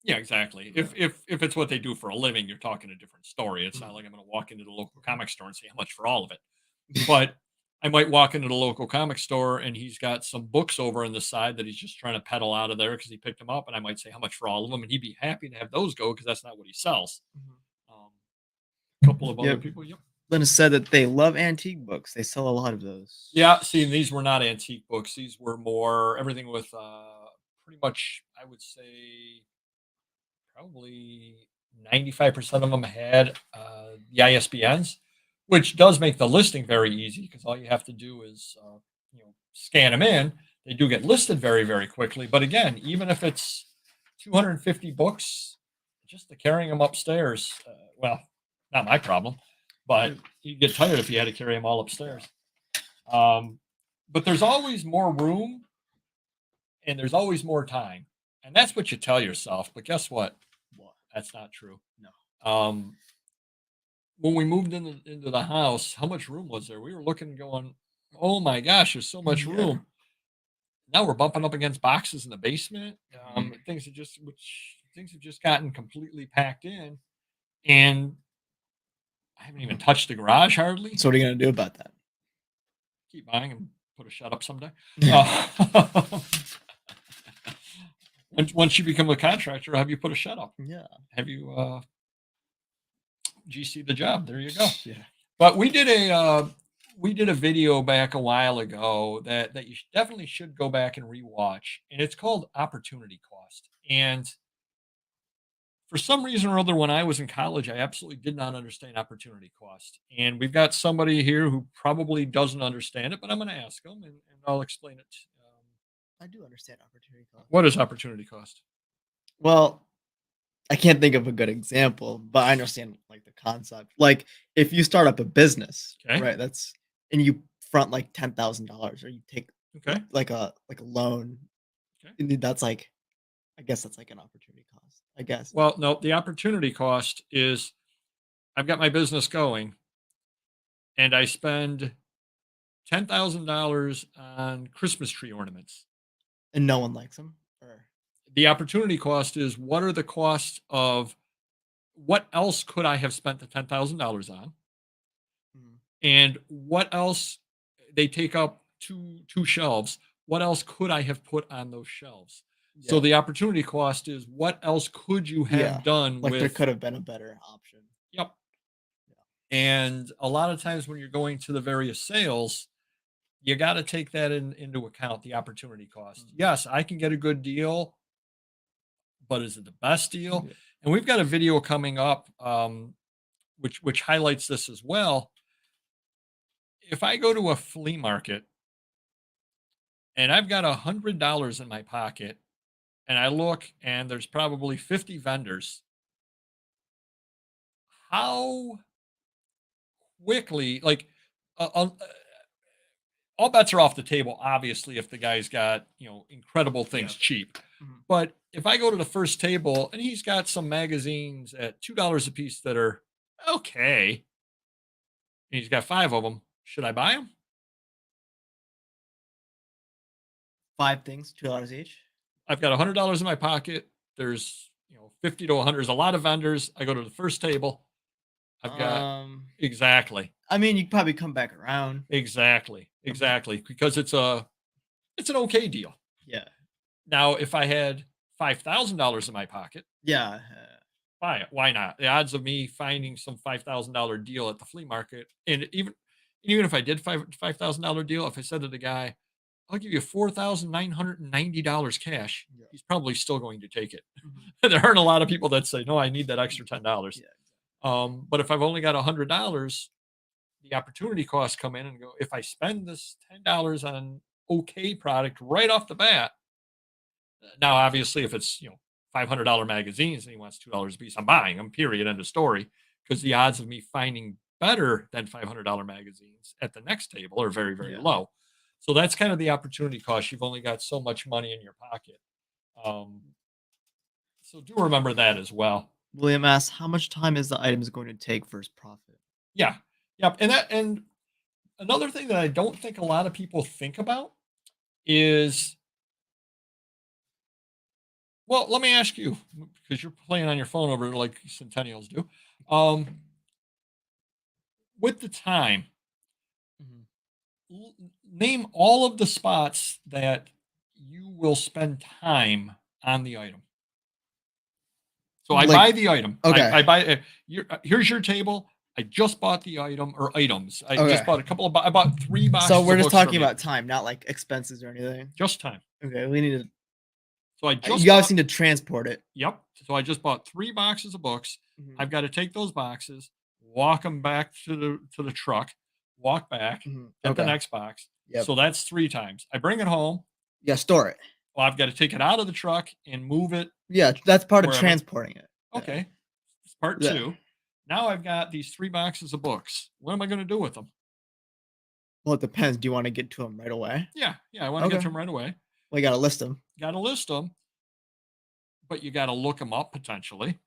yeah, exactly. Yeah. If it's what they do for a living, you're talking a different story. It's not Mhm. like I'm going to walk into the local comic store and say how much for all of it. But I might walk into the local comic store and he's got some books over on the side that he's just trying to peddle out of there because he picked them up. And I might say how much for all of them, and he'd be happy to have those go because that's not what he sells. Mhm. Um, a couple of other Yep. people, yep. Linda said that they love antique books. They sell a lot of those. Yeah, see, these were not antique books. These were more everything with pretty much, I would say, probably 95% of them had the ISBNs, which does make the listing very easy because all you have to do is scan them in. They do get listed very, very quickly. But again, even if it's 250 books, just to carrying them upstairs, well, not my problem, but you'd get tired if you had to carry them all upstairs. Um, but there's always more room and there's always more time. And that's what you tell yourself. But guess what? What? That's not true. No. Um, when we moved into the house, how much room was there? We were looking, going, "Oh my gosh, there's so much Yeah. room." Now we're bumping up against boxes in the basement. Things have just gotten completely packed in, and I haven't even touched the garage hardly. So what are you gonna do about that? Keep buying and put a shut up someday. Yeah. Uh, once you become a contractor, have you put a shut up? Yeah. Have you GC the job? There you go. Yeah. But we did a video back a while ago that you definitely should go back and rewatch, and it's called Opportunity Cost. And for some reason or other, when I was in college, I absolutely did not understand opportunity cost. And we've got somebody here who probably doesn't understand it, but I'm going to ask them and I'll explain it. I do understand opportunity cost. What is opportunity cost? Well, I can't think of a good example, but I understand like the concept. Like if you start up a business, Okay. right? And you front like $10,000 or you take Okay. like a loan. Okay. And that's like, I guess that's like an opportunity cost. I guess. Well, no, the opportunity cost is I've got my business going and I spend $10,000 on Christmas tree ornaments. And no one likes them. Or The opportunity cost is what are the costs of what else could I have spent the $10,000 on? mm, And what else they take up two shelves. What else could I have put on those shelves? So yeah, the opportunity cost is what else could you yeah. have done Like there with could have been a better option. yep. And a lot of times when you're going to the various sales, you got to take that into account, the opportunity cost. Mm. Yes, I can get a good deal, but is it the best deal? Yeah. And we've got a video coming up, which highlights this as well. If I go to a flea market and I've got $100 in my pocket, and I look and there's probably 50 vendors, how quickly, like, all bets are off the table, obviously, if the guy's got, incredible things Yeah. cheap. Mhm. But if I go to the first table and he's got some magazines at $2 a piece that are okay, and he's got 5 of them, should I buy them? 5 things, $2 each. I've got $100 in my pocket. There's, 50 to 100. There's a lot of vendors. I go to the first table. I've got Um, exactly, I mean, you probably come back around. exactly, because it's an okay deal. Yeah. Now, if I had $5,000 in my pocket, Yeah. buy it. Why not? The odds of me finding some $5,000 deal at the flea market, and even if I did $5,000 deal, if I said to the guy, "I'll give you $4,990 cash," Yeah. he's probably still going to take it. Mhm. There aren't a lot of people that say, "No, I need that extra $10." Yeah. But if I've only got $100, the opportunity costs come in and go. If I spend this $10 on okay product right off the bat, now obviously if it's $500 magazines and he wants $2 a piece, I'm buying them. Period. End of story. Because the odds of me finding better than $500 magazines at the next table are very, very Yeah. low. So that's kind of the opportunity cost. You've only got so much money in your pocket. Um, so do remember that as well. William asks, how much time is the items going to take for its profit? Yeah. Yep. And another thing that I don't think a lot of people think about is, well, let me ask you, because you're playing on your phone over like centennials do. With the time, Mhm. name all of the spots that you will spend time on the item. So I Like, buy the item. okay. I buy. Here's your table. I just bought the item or items. I just Okay. bought a couple of. I bought 3 boxes. So we're of just books talking from you. about time, not like expenses or anything. Just time. Okay, we need So I to. just You guys bought. need to transport it. Yep. So I just bought 3 boxes of books. Mhm. I've got to take those boxes, walk them back to the truck, walk back, Mhm. get the Okay. next box. Yep. So that's 3 times. I bring it home. Yeah, store it. Well, I've got to take it out of the truck and move it Yeah, that's part of wherever. transporting it. Yeah. Okay. It's part Yeah. 2. Now I've got these 3 boxes of books. What am I going to do with them? Well, it depends. Do you want to get to them right away? Yeah. I want to get Okay. to them right away. We got to list them. Got to list them, but you got to look them up potentially.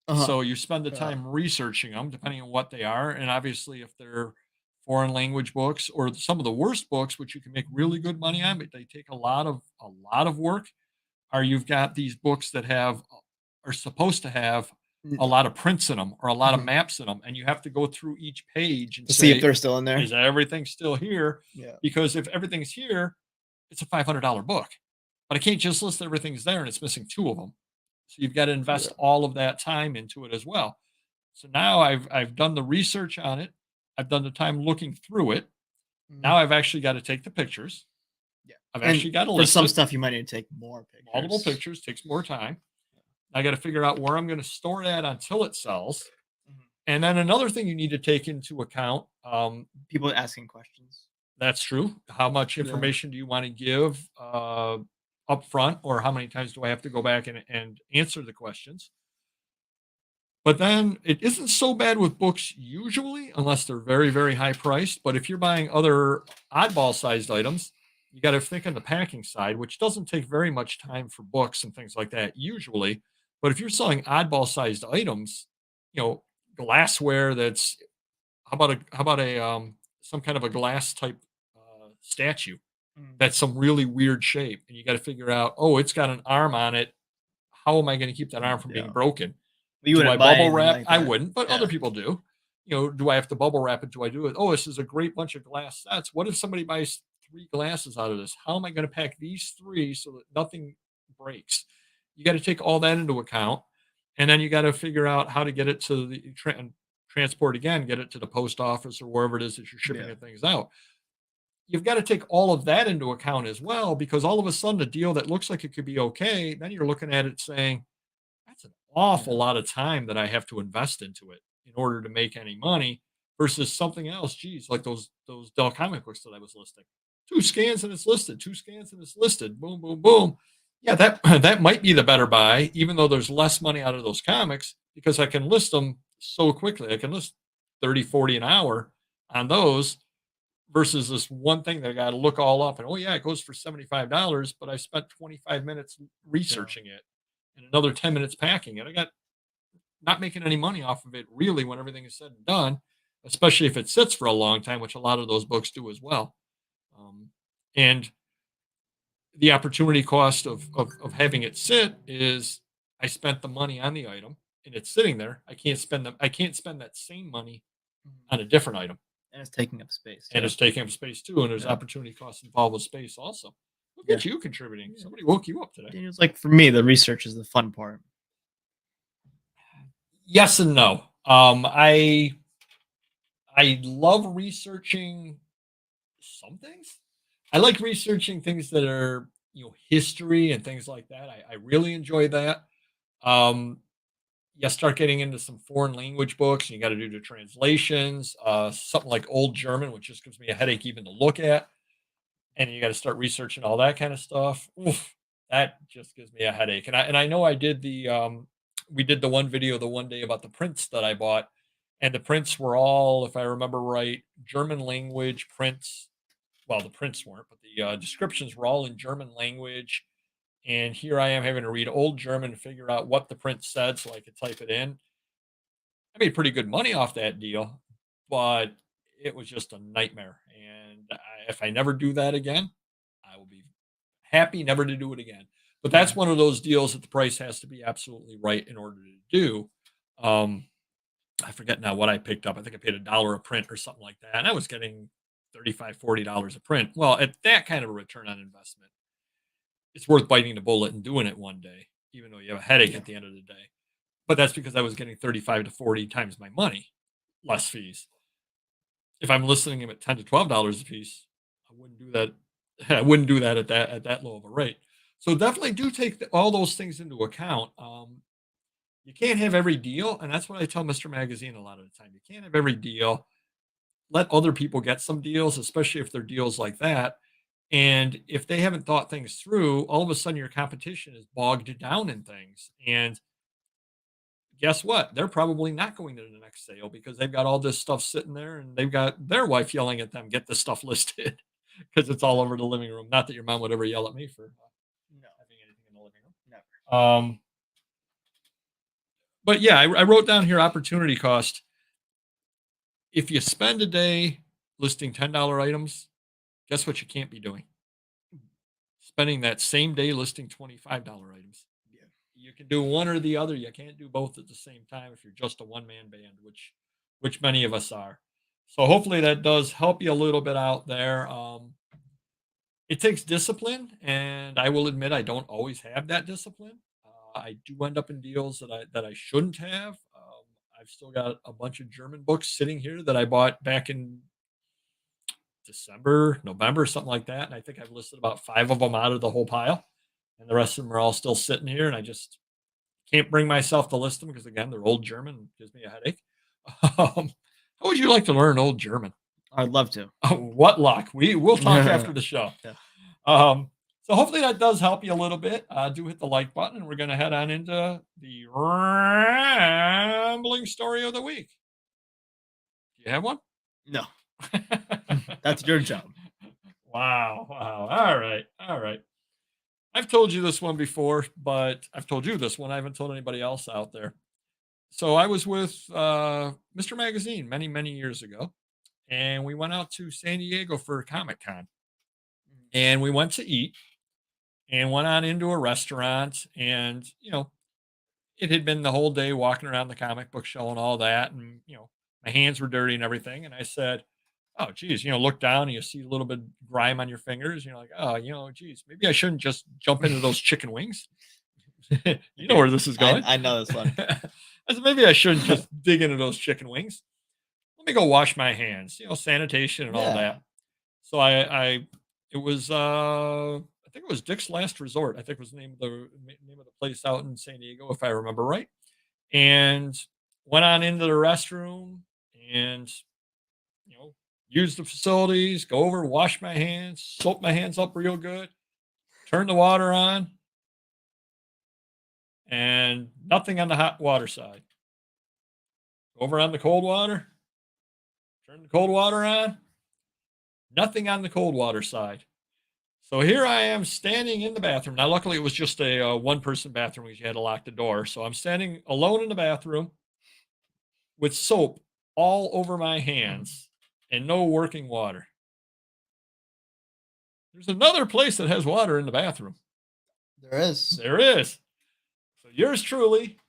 Uh-huh. So you spend the Yeah. time researching them, depending on what they are, and obviously if they're foreign language books or some of the worst books, which you can make really good money on, but they take a lot of work. Or you've got these books that are supposed to have Mm. a lot of prints in them or a lot of Mhm. maps in them, and you have to go through each page and To see if say, they're still in there. is everything still here? Yeah. Because if everything's here, it's a $500 book. But I can't just list everything's there and it's missing 2 of them. So you've got to invest Yeah. all of that time into it as well. So now I've done the research on it. I've done the time looking through it. Mhm. Now I've actually got to take the pictures. Yeah. I've And actually got to for list some it. stuff, you might need to take more pictures. Multiple pictures takes more time. I got to figure out where I'm going to store that until it sells. Mhm. And then another thing you need to take into account, People asking questions. that's true. How much Yeah. information do you want to give up front, or how many times do I have to go back and answer the questions? But then it isn't so bad with books usually, unless they're very, very high priced. But if you're buying other oddball sized items, you got to think on the packing side, which doesn't take very much time for books and things like that usually. But if you're selling oddball sized items, you know, glassware that's how about a some kind of a glass type statue Mm. that's some really weird shape, and you got to figure out, oh, it's got an arm on it. How am I going to keep that arm from being Yeah. broken? You Do I wouldn't buy bubble anything wrap? like I that. wouldn't, but other Yeah. people do. You know, do I have to bubble wrap it? Do I do it? Oh, this is a great bunch of glass sets. What if somebody buys 3 glasses out of this? How am I going to pack these 3 so that nothing breaks? You got to take all that into account, and then you got to figure out how to get it to the transport again, get it to the post office or wherever it is that you're shipping Yeah. the things out. You've got to take all of that into account as well, because all of a sudden a deal that looks like it could be okay, then you're looking at it saying, that's an awful Yeah. lot of time that I have to invest into it in order to make any money versus something else. Geez, like those Dell comic books that I was listing. 2 scans and it's listed. 2 scans and it's listed. Boom, boom, boom. Yeah, that that might be the better buy, even though there's less money out of those comics because I can list them so quickly. I can list 30, 40 an hour on those versus this one thing that I got to look all up and, oh yeah, it goes for $75, but I spent 25 minutes Yeah. researching it and another 10 minutes packing it. I got not making any money off of it really when everything is said and done, especially if it sits for a long time, which a lot of those books do as well. And the opportunity cost of having it sit is I spent the money on the item and it's sitting there. I can't spend that same money on Mhm. a different item. And it's taking up space And too. it's taking up space too. And there's Yeah. opportunity costs involved with space also. Look Yeah. at you contributing. Yeah. Somebody woke you up today. Daniel's like, for me, the research is the fun part. Yes and no. I love researching some things. I like researching things that are, history and things like that. I really enjoy that. Um, you start getting into some foreign language books, and you got to do the translations. Something like Old German, which just gives me a headache even to look at, and you got to start researching all that kind of stuff. Oof, that just gives me a headache. And I know I did we did the one video the one day about the prints that I bought, and the prints were all, if I remember right, German language prints. Well, the prints weren't, but the descriptions were all in German language. And here I am having to read Old German to figure out what the print said so I could type it in. I made pretty good money off that deal, but it was just a nightmare. And if I never do that again, I will be happy never to do it again. But that's Yeah. one of those deals that the price has to be absolutely right in order to do. Um, I forget now what I picked up. I think I paid $1 a print or something like that. And I was getting $35, $40 a print. Well, at that kind of a return on investment, it's worth biting the bullet and doing it one day, even though you have a headache Yeah. at the end of the day. But that's because I was getting 35 to 40 times my money, less fees. If I'm listing them at $10 to $12 a piece, I wouldn't do that. I wouldn't do that at that low of a rate. So definitely do take all those things into account. You can't have every deal, and that's what I tell Mr. Magazine a lot of the time. You can't have every deal. Let other people get some deals, especially if they're deals like that. And if they haven't thought things through, all of a sudden your competition is bogged down in things. And guess what? They're probably not going to the next sale because they've got all this stuff sitting there and they've got their wife yelling at them, get this stuff listed because it's all over the living room. Not that your mom would ever yell at me for No, having anything in the living room. never. But yeah, I wrote down here opportunity cost. If you spend a day listing $10 items, guess what you can't be doing? Spending that same day listing $25 items. Yeah. You can do one or the other. You can't do both at the same time if you're just a one-man band, which many of us are. So hopefully that does help you a little bit out there. It takes discipline, and I will admit I don't always have that discipline. I do end up in deals that I shouldn't have. I've still got a bunch of German books sitting here that I bought back in December, November, something like that. And I think I've listed about 5 of them out of the whole pile. And the rest of them are all still sitting here. And I just can't bring myself to list them because, again, they're old German and gives me a headache. How would you like to learn old German? I'd love to. Oh, what luck. We'll talk after the show. Yeah. So hopefully that does help you a little bit. Do hit the like button, and we're going to head on into the rambling story of the week. Do you have one? No, that's your job. Wow. All right. I've told you this one before, but I've told you this one. I haven't told anybody else out there. So I was with Mr. Magazine many, many years ago, and we went out to San Diego for Comic Con, and we went to eat and went on into a restaurant, and it had been the whole day walking around the comic book show and all that, and my hands were dirty and everything, and I said, oh geez, look down and you see a little bit of grime on your fingers, and you're like, oh, geez, maybe I shouldn't just jump into those chicken wings. You know where this is going. I know this one. I said, maybe I shouldn't just dig into those chicken wings. Let me go wash my hands, sanitation and all that. So it was, I think it was Dick's Last Resort. I think was the name of the place out in San Diego, if I remember right. And went on into the restroom and, use the facilities, go over, wash my hands, soap my hands up real good, turn the water on, and nothing on the hot water side. Over on the cold water, turn the cold water on, nothing on the cold water side. So here I am standing in the bathroom. Now, luckily, it was just a one-person bathroom because you had to lock the door. So I'm standing alone in the bathroom with soap all over my hands and no working water. There's another place that has water in the bathroom. There is. There is. So yours truly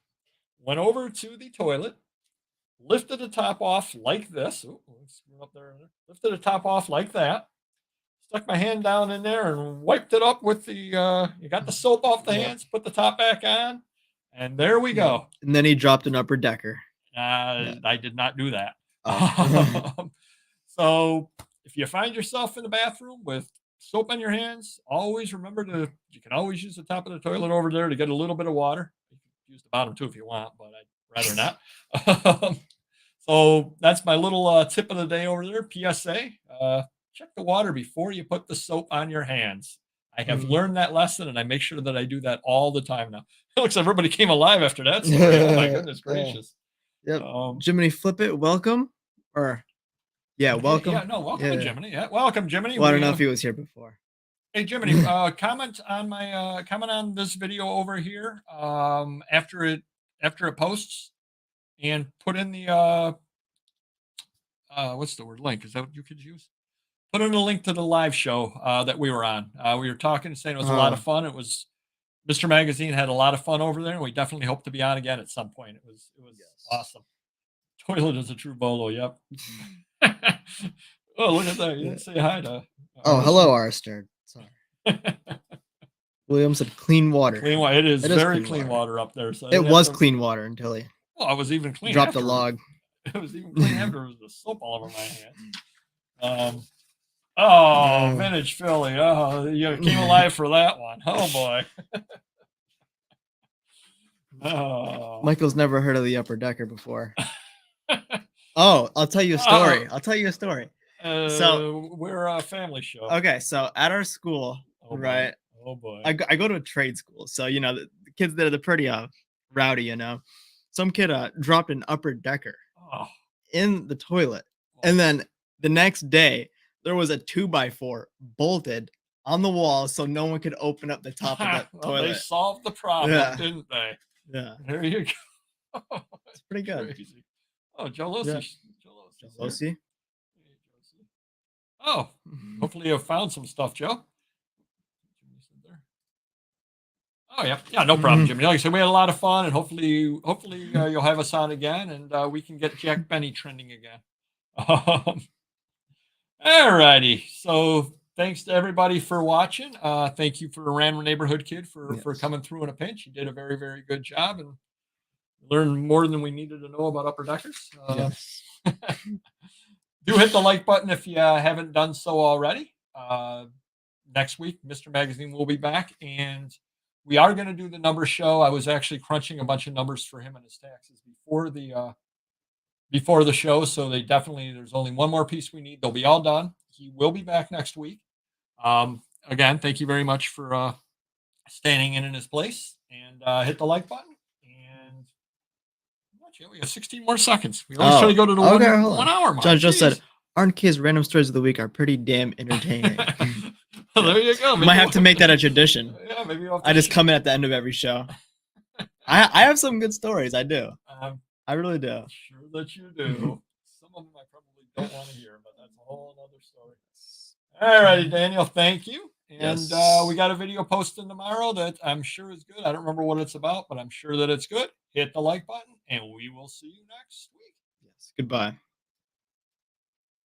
went over to the toilet, lifted the top off like this. Ooh, let's screw up there. Lifted the top off like that. Stuck my hand down in there and wiped it up with the, you got the soap off the hands, put the top back on, and there we go. And then he dropped an upper decker. I did not do that. Oh. So if you find yourself in the bathroom with soap on your hands, always remember you can always use the top of the toilet over there to get a little bit of water. You can use the bottom too if you want, but I'd rather not. So that's my little tip of the day over there. PSA. Check the water before you put the soap on your hands. I have learned that lesson, and I make sure that I do that all the time now. It looks like everybody came alive after that story. Oh my goodness gracious. Yep. Jiminy Flip It, welcome. Welcome. Welcome to Jiminy. Yeah, welcome, Jiminy. Well, I don't know if he was here before. Hey, Jiminy, comment on this video over here after it posts, and put in the what's the word, link? Is that what you could use? Put in a link to the live show that we were on. We were talking, saying it was a lot of fun. It was Mr. Magazine had a lot of fun over there, and we definitely hope to be on again at some point. It was awesome. Toilet is a true bolo. Yep. Oh, look at that! You didn't say hi to. Hello, Arster. Sorry. William said clean water. Clean water. It is very clean water up there. So it was clean water until he. Well, I was even clean. Dropped the log. It was even clean after it was the soap all over my hands. Vintage Philly. Oh, you came alive for that one. Oh boy. Oh. Michael's never heard of the upper decker before. Oh, I'll tell you a story. So we're a family show. Okay, so at our school, right? Oh boy. I go to a trade school, so the kids there, they're pretty rowdy, Some kid dropped an upper decker in the toilet, and then the next day there was a 2x4 bolted on the wall, so no one could open up the top of the toilet. They solved the problem, didn't they? Yeah. There you go. It's pretty good. Crazy. Oh, Joe Losi. Losi. Oh, hopefully you found some stuff, Joe. Oh yeah, no problem, Jimmy. Like I said, we had a lot of fun, and hopefully you'll have us on again, and we can get Jack Benny trending again. All righty. So thanks to everybody for watching. Thank you for Random Neighborhood Kid for coming through in a pinch. You did a very, very good job and learned more than we needed to know about upper deckers. Yes. Do hit the like button if you haven't done so already. Next week, Mr. Magazine will be back, and we are going to do the number show. I was actually crunching a bunch of numbers for him and his taxes before the show, so there's only one more piece we need. They'll be all done. He will be back next week. again, thank you very much for standing in his place, and hit the like button. And we have 16 more seconds. We always try to go to the hold 1 on. hour mark. Judge just Jeez. said, RNK's random stories of the week are pretty damn entertaining. Well, there you go. Might have to make that a tradition. Yeah, maybe we'll have to I just come in at the end of every show. I have some good stories. I do. I really do. Sure that you do. Some of them I probably don't want to hear, but that's a whole other story. All righty, Daniel. Thank you. And Yes. we got a video posting tomorrow that I'm sure is good. I don't remember what it's about, but I'm sure that it's good. Hit the like button, and we will see you next week. Yes. Goodbye.